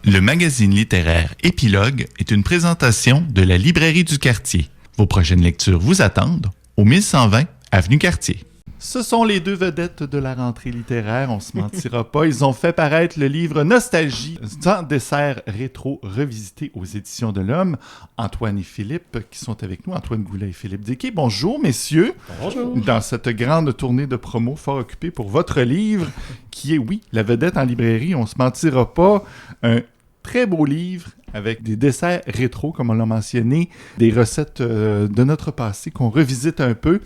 Le magazine littéraire Épilogue est une présentation de la Librairie du Quartier. Vos prochaines lectures vous attendent au 1120 Avenue Cartier. Ce sont les deux vedettes de la rentrée littéraire, on se mentira pas. Ils ont fait paraître le livre Nostalgie, sans dessert rétro revisité aux éditions de l'Homme. Antoine et Philippe qui sont avec nous, Antoine Goulet et Philippe Desquet. Bonjour messieurs. Bonjour. Dans cette grande tournée de promo fort occupée pour votre livre, qui est, oui, la vedette en librairie, on se mentira pas, un très beau livre avec des desserts rétro, comme on l'a mentionné, des recettes de notre passé qu'on revisite un peu.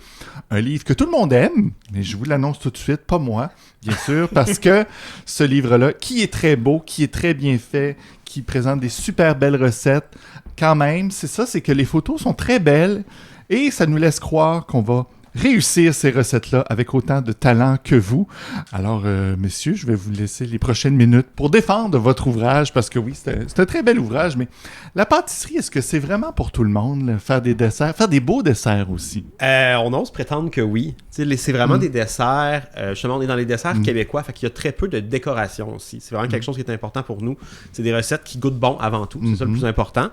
Un livre que tout le monde aime, mais je vous l'annonce tout de suite, pas moi, bien sûr, parce que ce livre-là, qui est très beau, qui est très bien fait, qui présente des super belles recettes, quand même, c'est ça, c'est que les photos sont très belles et ça nous laisse croire qu'on va réussir ces recettes-là avec autant de talent que vous. Alors, messieurs, je vais vous laisser les prochaines minutes pour défendre votre ouvrage, parce que oui, c'est un très bel ouvrage, mais la pâtisserie, est-ce que c'est vraiment pour tout le monde, là, faire des desserts, faire des beaux desserts aussi? On ose prétendre que oui. C'est vraiment des desserts, justement, on est dans les desserts québécois, fait qu'il y a très peu de décoration aussi. C'est vraiment quelque chose qui est important pour nous. C'est des recettes qui goûtent bon avant tout, c'est ça le plus important.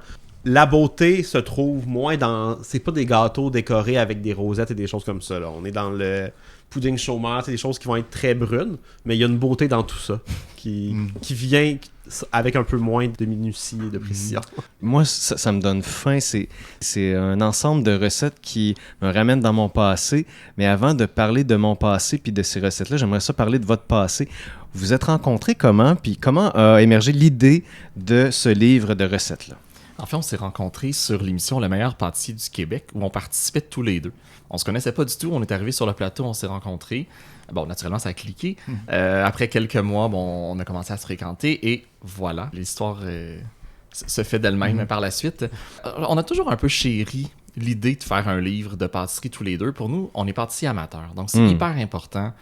La beauté se trouve moins dans... C'est pas des gâteaux décorés avec des rosettes et des choses comme ça, là. On est dans le pudding chômeur, c'est des choses qui vont être très brunes, mais il y a une beauté dans tout ça qui vient avec un peu moins de minutie et de précision. Moi, ça me donne faim. C'est un ensemble de recettes qui me ramènent dans mon passé. Mais avant de parler de mon passé puis de ces recettes-là, j'aimerais ça parler de votre passé. Vous vous êtes rencontrés comment? Puis comment a émergé l'idée de ce livre de recettes-là? En fait, on s'est rencontrés sur l'émission Le meilleur pâtissier du Québec, où on participait tous les deux. On se connaissait pas du tout, on est arrivés sur le plateau, on s'est rencontrés. Bon, naturellement, ça a cliqué. Après quelques mois, on a commencé à se fréquenter et voilà, l'histoire se fait d'elle-même par la suite. On a toujours un peu chéri l'idée de faire un livre de pâtisserie tous les deux. Pour nous, on est pâtissiers amateurs, donc c'est hyper important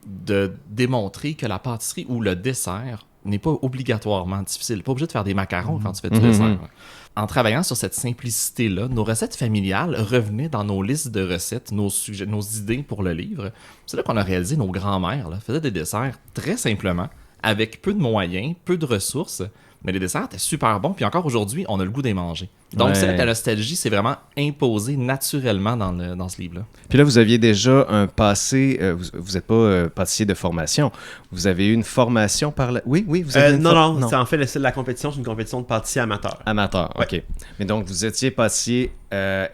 de démontrer que la pâtisserie ou le dessert n'est pas obligatoirement difficile. Pas obligé de faire des macarons quand tu fais du dessert. En travaillant sur cette simplicité-là, nos recettes familiales revenaient dans nos listes de recettes, nos idées pour le livre. C'est là qu'on a réalisé nos grands-mères faisaient des desserts très simplement, avec peu de moyens, peu de ressources, mais les desserts étaient super bons, puis encore aujourd'hui, on a le goût d'y manger. Donc, c'est là que la nostalgie s'est vraiment imposée naturellement dans ce livre-là. Puis là, vous aviez déjà un passé, vous n'êtes pas pâtissier de formation, vous avez eu une formation par la... Oui, vous avez non, c'est en fait la compétition, c'est une compétition de pâtissier amateur. Amateur, ouais. OK. Mais donc, vous étiez pâtissier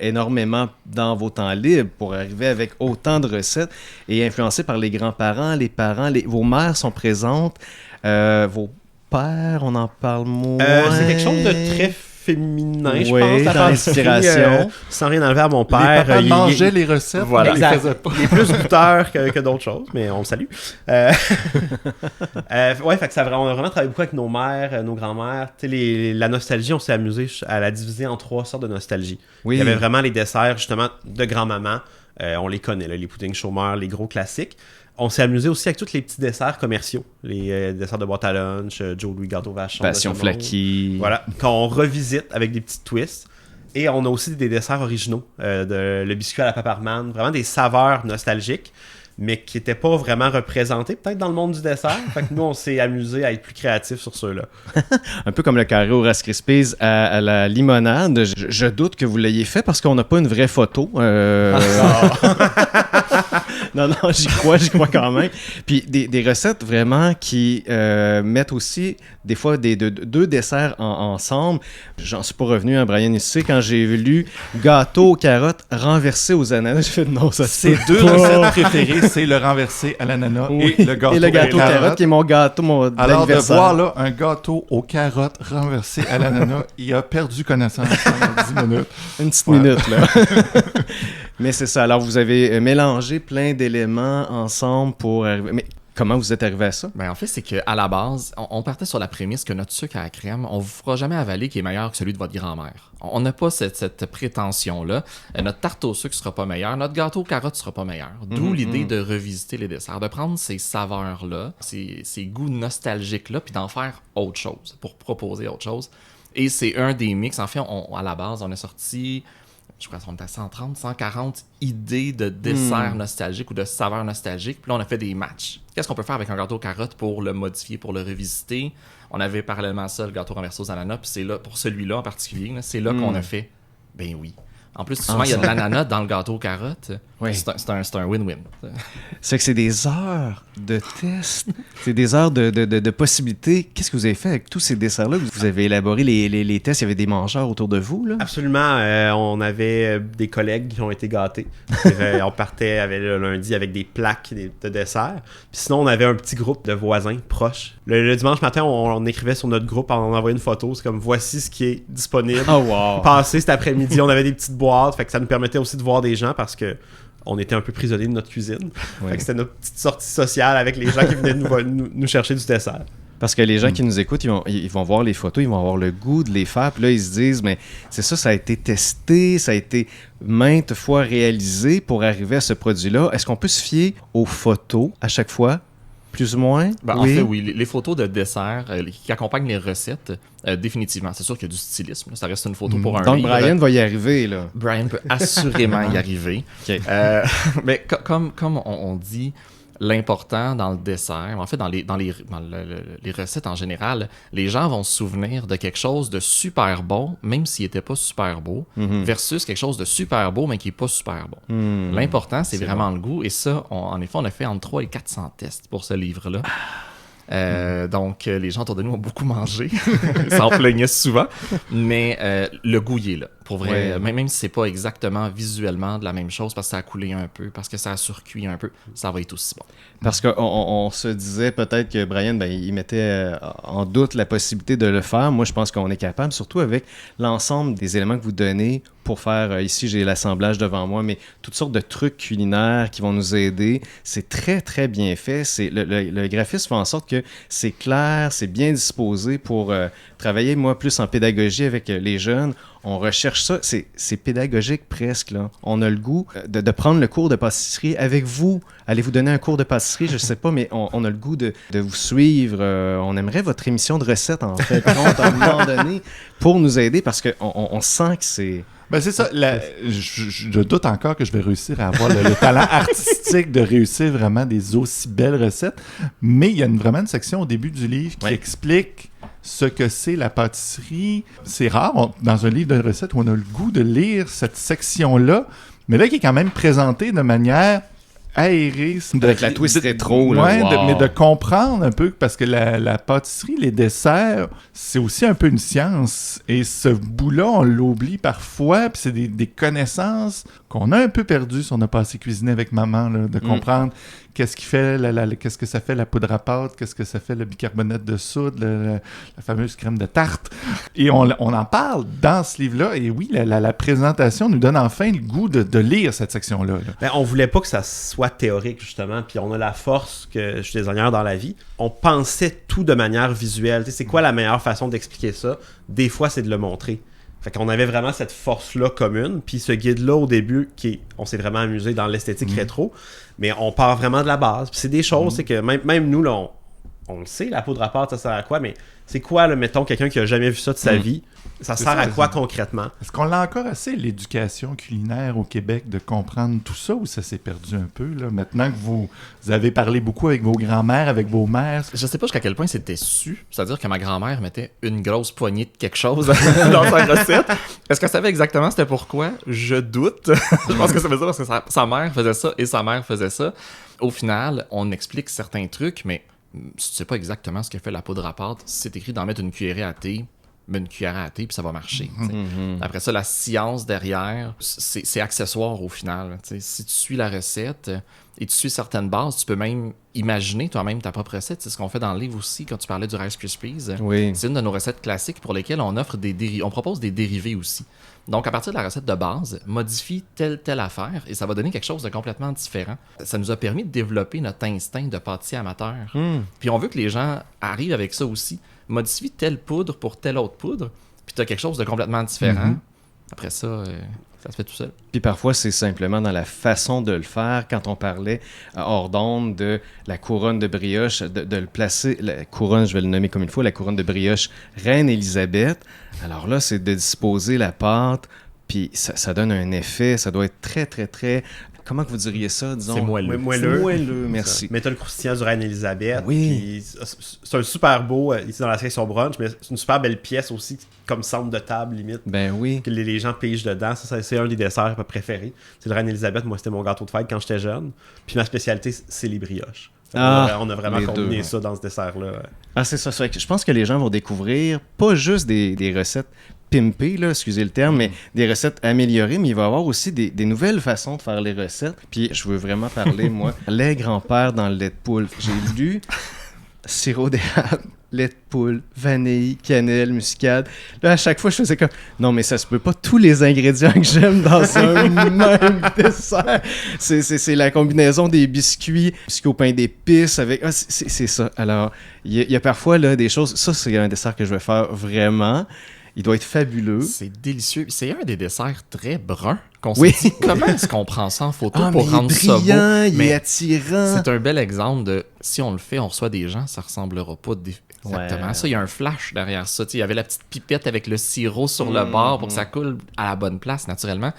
énormément dans vos temps libres pour arriver avec autant de recettes et influencé par les grands-parents, les parents, vos mères sont présentes, vos pères, on en parle moins. C'est quelque chose de très féminin, je pense. Dans l'inspiration. Sans rien enlever à mon père. Les papas mangeaient les recettes, voilà. mais ils les faisaient pas. Il est plus goûteur que d'autres choses, mais on le salue. Fait que on a vraiment travaillé beaucoup avec nos mères, nos grands-mères. La nostalgie, on s'est amusé à la diviser en 3 sortes de nostalgie. Oui. Il y avait vraiment les desserts, justement, de grand-maman. On les connaît, là, les puddings chômeurs, les gros classiques. On s'est amusé aussi avec tous les petits desserts commerciaux. Les desserts de boîte à lunch, Joe Louis Gâteau Vachon. Passion flaky. Voilà, qu'on revisite avec des petits twists. Et on a aussi des desserts originaux. Le biscuit à la paparman. Vraiment des saveurs nostalgiques, mais qui n'étaient pas vraiment représentés peut-être dans le monde du dessert. Fait que nous, on s'est amusé à être plus créatifs sur ceux-là. Un peu comme le carré au Rice Krispies à la limonade. Je doute que vous l'ayez fait parce qu'on n'a pas une vraie photo. Non, j'y crois quand même. Puis des recettes vraiment qui mettent aussi des fois deux desserts ensemble. J'en suis pas revenu, hein, Brian, ici, quand j'ai lu gâteau aux carottes renversé aux ananas. J'ai fait non, ça c'est deux recettes préférées, c'est le renversé à l'ananas et le gâteau aux carottes, qui est mon gâteau Alors de d'anniversaire. voir là un gâteau aux carottes renversé à l'ananas, il a perdu connaissance pendant 10 minutes. Une petite minute, là. Mais c'est ça. Alors, vous avez mélangé plein d'éléments ensemble pour arriver... Mais comment vous êtes arrivé à ça? En fait, c'est qu'à la base, on partait sur la prémisse que notre sucre à la crème, on vous fera jamais avaler qui est meilleur que celui de votre grand-mère. On n'a pas cette prétention-là. Notre tarte au sucre sera pas meilleure, notre gâteau aux carottes sera pas meilleur. D'où l'idée de revisiter les desserts, de prendre ces saveurs-là, ces goûts nostalgiques-là, puis d'en faire autre chose, pour proposer autre chose. Et c'est un des mix. En fait, à la base, on a sorti je crois qu'on était à 130, 140 idées de desserts nostalgiques ou de saveurs nostalgiques. Puis là, on a fait des matchs. Qu'est-ce qu'on peut faire avec un gâteau aux carottes pour le modifier, pour le revisiter? On avait parallèlement à ça le gâteau renversé aux ananas. Puis c'est là, pour celui-là en particulier, là, c'est là qu'on a fait, ben oui. En plus, souvent, il y a de l'ananas dans le gâteau aux carottes. Oui. C'est un win-win. C'est que c'est des heures de tests, c'est des heures de possibilités. Qu'est-ce que vous avez fait avec tous ces desserts-là? Vous avez élaboré les tests, il y avait des mangeurs autour de vous, là? Absolument. On avait des collègues qui ont été gâtés. On partait le lundi avec des plaques de dessert. Puis sinon, on avait un petit groupe de voisins proches. Le dimanche matin, on écrivait sur notre groupe, on envoyait une photo. C'est comme, voici ce qui est disponible. Oh, wow! Passé cet après-midi, on avait des petites boîtes. Fait que ça nous permettait aussi de voir des gens parce que on était un peu prisonniers de notre cuisine. Oui. Fait que c'était notre petite sortie sociale avec les gens qui venaient nous chercher du dessert. Parce que les gens qui nous écoutent, ils vont voir les photos, ils vont avoir le goût de les faire. Puis là, ils se disent, mais c'est ça a été testé, ça a été maintes fois réalisé pour arriver à ce produit-là. Est-ce qu'on peut se fier aux photos à chaque fois? Plus ou moins? Ben, en fait, oui. Les photos de dessert qui accompagnent les recettes, définitivement. C'est sûr qu'il y a du stylisme. Là. Ça reste une photo pour un Donc, livre. Brian va y arriver, là. Brian peut assurément y arriver. OK. Mais comme on dit, l'important dans le dessert, en fait, dans les recettes en général, les gens vont se souvenir de quelque chose de super bon, même s'il n'était pas super beau, versus quelque chose de super beau, mais qui n'est pas super bon. L'important, c'est vraiment le goût. Et ça, en effet, on a fait entre 300 et 400 tests pour ce livre-là. Donc, les gens autour de nous ont beaucoup mangé. Ça en plaignait souvent. Mais le goût, il est là. Pour vrai, même si c'est pas exactement visuellement de la même chose, parce que ça a coulé un peu, parce que ça a surcuit un peu, ça va être aussi bon. Parce qu'on se disait peut-être que Brian, il mettait en doute la possibilité de le faire. Moi, je pense qu'on est capable, surtout avec l'ensemble des éléments que vous donnez pour faire, ici j'ai l'assemblage devant moi, mais toutes sortes de trucs culinaires qui vont nous aider. C'est très, très bien fait. Le graphisme fait en sorte que c'est clair, c'est bien disposé pour travailler, moi, plus en pédagogie avec les jeunes. On recherche ça, c'est pédagogique presque, là. On a le goût de prendre le cours de pâtisserie avec vous. Allez vous donner un cours de pâtisserie, je sais pas, mais on a le goût de vous suivre. On aimerait votre émission de recettes, en fait, à un moment donné, pour nous aider, parce qu'on sent que c'est... Ben c'est ça, je doute encore que je vais réussir à avoir le talent artistique de réussir vraiment des aussi belles recettes, mais il y a vraiment une section au début du livre qui explique ce que c'est la pâtisserie. C'est rare dans un livre de recettes où on a le goût de lire cette section-là, mais là qui est quand même présentée de manière aérée. Avec la twist rétro. Ouais, là, wow. mais de comprendre un peu, parce que la pâtisserie, les desserts, c'est aussi un peu une science. Et ce bout-là, on l'oublie parfois, puis c'est des connaissances qu'on a un peu perdues si on n'a pas assez cuisiné avec maman, là, de comprendre qu'est-ce qui fait qu'est-ce que ça fait la poudre à pâte, qu'est-ce que ça fait le bicarbonate de soude, la fameuse crème de tarte. Et on en parle dans ce livre-là. Et oui, la présentation nous donne enfin le goût de lire cette section-là. Là. Ben, on voulait pas que ça soit théorique, justement. Puis on a la force que je suis designer dans la vie. On pensait tout de manière visuelle. Tu sais, c'est quoi la meilleure façon d'expliquer ça? Des fois, c'est de le montrer. Fait qu'on avait vraiment cette force-là commune. Puis ce guide-là, au début, on s'est vraiment amusé dans l'esthétique rétro, mais on part vraiment de la base. Puis c'est des choses, c'est que même nous, là, on le sait, la poudre à pâte, ça sert à quoi, mais c'est quoi, là, mettons, quelqu'un qui a jamais vu ça de sa vie, ça sert à quoi concrètement? Est-ce qu'on l'a encore assez, l'éducation culinaire au Québec, de comprendre tout ça, ou ça s'est perdu un peu, là? Maintenant que vous avez parlé beaucoup avec vos grands-mères, avec vos mères. Je sais pas jusqu'à quel point c'était su. C'est-à-dire que ma grand-mère mettait une grosse poignée de quelque chose dans sa recette. Est-ce qu'elle savait exactement c'était pourquoi? Je doute. Je pense que ça veut dire parce que sa mère faisait ça et sa mère faisait ça. Au final, on explique certains trucs, mais si tu sais pas exactement ce que fait la poudre à pâte, si c'est écrit d'en mettre une cuillerée à thé, mets une cuillère à thé puis ça va marcher. Après ça, la science derrière, c'est accessoire au final. T'sais. Si tu suis la recette et tu suis certaines bases, tu peux même imaginer toi-même ta propre recette. C'est ce qu'on fait dans le livre aussi quand tu parlais du Rice Krispies. Oui. C'est une de nos recettes classiques pour lesquelles on offre on propose des dérivés aussi. Donc, à partir de la recette de base, modifie telle affaire et ça va donner quelque chose de complètement différent. Ça nous a permis de développer notre instinct de pâtissier amateur. Puis on veut que les gens arrivent avec ça aussi. Modifie telle poudre pour telle autre poudre, puis tu as quelque chose de complètement différent. Après ça, ça se fait tout seul. Puis parfois, c'est simplement dans la façon de le faire. Quand on parlait hors d'onde de la couronne de brioche, de le placer, la couronne, je vais le nommer comme il faut, la couronne de brioche Reine Élisabeth. Alors là, c'est de disposer la pâte Puis ça donne un effet, ça doit être très, très, très... Comment que vous diriez ça, disons? C'est moelleux. C'est moelleux, merci. Mais t'as le croustillant du Reine-Élisabeth. Oui. C'est un super beau, ici dans la section brunch, mais c'est une super belle pièce aussi, comme centre de table limite. Ben oui. Que les gens pigent dedans. Ça, c'est un des desserts préférés. C'est le Reine-Élisabeth. Moi, c'était mon gâteau de fête quand j'étais jeune. Puis ma spécialité, c'est les brioches. On a vraiment combiné ça dans ce dessert-là. Ah, c'est ça. Je pense que les gens vont découvrir pas juste des recettes pimpées, là, excusez le terme, mais des recettes améliorées, mais il va y avoir aussi des nouvelles façons de faire les recettes. Puis je veux vraiment parler, moi, lait grand-père dans le lait de poule. J'ai lu sirop d'érable, lait de poule, vanille, cannelle, muscade. Là, à chaque fois, je faisais comme non, mais ça se peut pas tous les ingrédients que j'aime dans un même dessert. C'est la combinaison des biscuits au pain d'épices avec. Ah, c'est ça. Alors, il y a parfois là, des choses. Ça, c'est un dessert que je vais faire vraiment. Il doit être fabuleux. C'est délicieux. C'est un des desserts très bruns qu'on Oui. s'est dit, comment est-ce qu'on prend ça en photo Ah, pour mais rendre il est ça beau? brillant, il Mais est attirant. c'est un bel exemple de si on le fait, on reçoit des gens, ça ressemblera pas exactement à ça. Il y a un flash derrière ça. Tu sais, il y avait la petite pipette avec le sirop sur le bord pour que ça coule à la bonne place naturellement.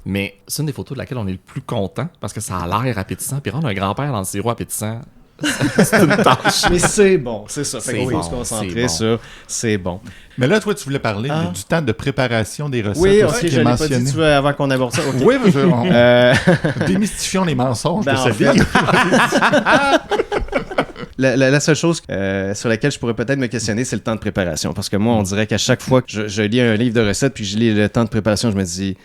Mais c'est une des photos de laquelle on est le plus content parce que ça a l'air appétissant. Puis rendre un grand-père dans le sirop appétissant, c'est une tâche. Mais c'est bon, c'est ça. Fait C'est qu'on peut bon, se concentrer c'est bon. sur c'est bon. Mais là, toi, tu voulais parler du temps de préparation des recettes Oui, aussi ok, qui je est l'ai pas mentionné. dit, tu veux, avant qu'on aborde ça. ok. Oui, démystifions les mensonges Ben, de en ce fait- livre. La seule chose sur laquelle je pourrais peut-être me questionner, c'est le temps de préparation. Parce que moi, on dirait qu'à chaque fois que je lis un livre de recettes puis je lis le temps de préparation, je me dis...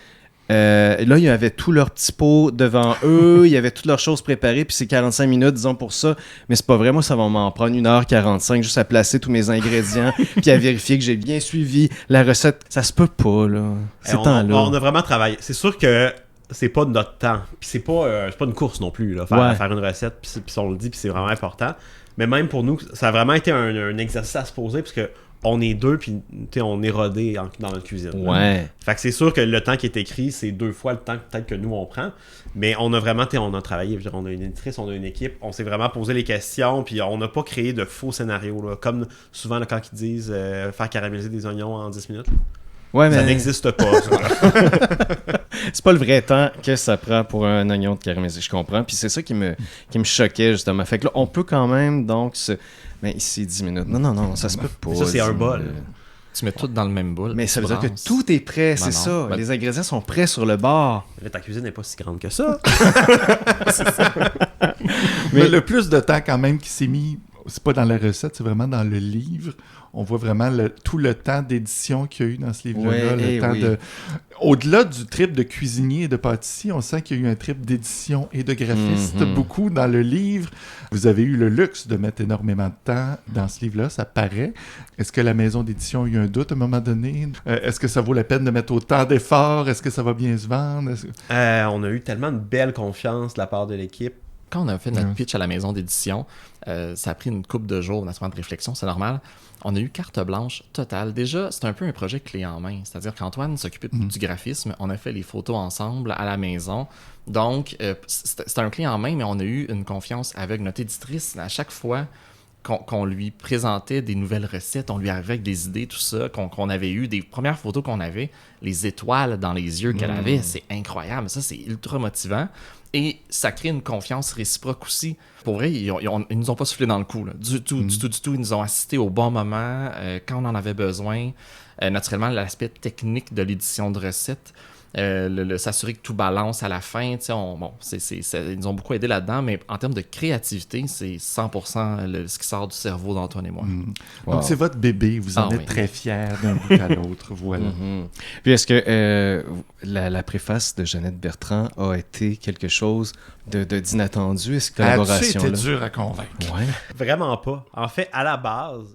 là, il y avait tous leurs petits pots devant eux, il y avait toutes leurs choses préparées, puis c'est 45 minutes, disons, pour ça. Mais c'est pas vrai, moi, ça va m'en prendre 1h45 juste à placer tous mes ingrédients, puis à vérifier que j'ai bien suivi la recette. Ça se peut pas, là. Ces temps-là. On a vraiment travaillé. C'est sûr que c'est pas de notre temps. Puis c'est pas une course non plus, là, faire une recette, puis on le dit, puis c'est vraiment important. Mais même pour nous, ça a vraiment été un exercice à se poser, parce que on est deux, puis on est rodés dans notre cuisine. Ouais. Fait que c'est sûr que le temps qui est écrit, c'est 2 fois le temps peut-être que nous on prend. Mais on a vraiment, on a travaillé. Je veux dire, on a une éditrice, on a une équipe, on s'est vraiment posé les questions, puis on n'a pas créé de faux scénarios. Là, comme souvent là, quand ils disent faire caraméliser des oignons en 10 minutes. Ouais, Ça mais n'existe pas. Ça, c'est pas le vrai temps que ça prend pour un oignon de caramélisé, je comprends. Puis c'est ça qui me choquait, justement. Fait que là, on peut quand même, donc, mais ici, 10 minutes. Non, ça se peut pas. Ça, c'est un 10 bol. minutes. Tu mets tout dans le même bol. Mais ça veut dire que branches. tout est prêt, c'est non. ça. Ben- Les ingrédients sont prêts sur le bord. Mais ta cuisine n'est pas si grande que ça. Mais le plus de temps quand même qui s'est mis, c'est pas dans la recette, c'est vraiment dans le livre. On voit vraiment tout le temps d'édition qu'il y a eu dans ce livre-là. Ouais, le temps oui. Au-delà du trip de cuisinier et de pâtissier, on sent qu'il y a eu un trip d'édition et de graphiste beaucoup dans le livre. Vous avez eu le luxe de mettre énormément de temps dans ce livre-là, ça paraît. Est-ce que la maison d'édition a eu un doute à un moment donné? Est-ce que ça vaut la peine de mettre autant d'efforts? Est-ce que ça va bien se vendre? On a eu tellement de belle confiance de la part de l'équipe. Quand on a fait notre pitch à la maison d'édition, ça a pris une couple de jours, naturellement, de réflexion, c'est normal. On a eu carte blanche totale. Déjà, c'est un peu un projet clé en main. C'est-à-dire qu'Antoine s'occupait du graphisme. On a fait les photos ensemble à la maison. Donc, c'était un clé en main, mais on a eu une confiance avec notre éditrice. À chaque fois qu'on lui présentait des nouvelles recettes, on lui arrivait avec des idées, tout ça, qu'on avait eu, des premières photos qu'on avait, les étoiles dans les yeux qu'elle avait, c'est incroyable. Ça, c'est ultra motivant. Et ça crée une confiance réciproque aussi. Pour vrai, ils nous ont pas soufflé dans le cou. Là. Du tout. Ils nous ont assisté au bon moment, quand on en avait besoin. Naturellement, l'aspect technique de l'édition de recettes, s'assurer que tout balance à la fin. Ils nous ont beaucoup aidé là-dedans, mais en termes de créativité, c'est 100% ce qui sort du cerveau d'Antoine et moi. Wow. Donc c'est votre bébé, vous en êtes très fiers d'un bout à l'autre. Voilà. Puis est-ce que la préface de Jeannette Bertrand a été quelque chose d'inattendu, cette collaboration-là? C'était dur à convaincre. Ouais. Vraiment pas. En fait, à la base,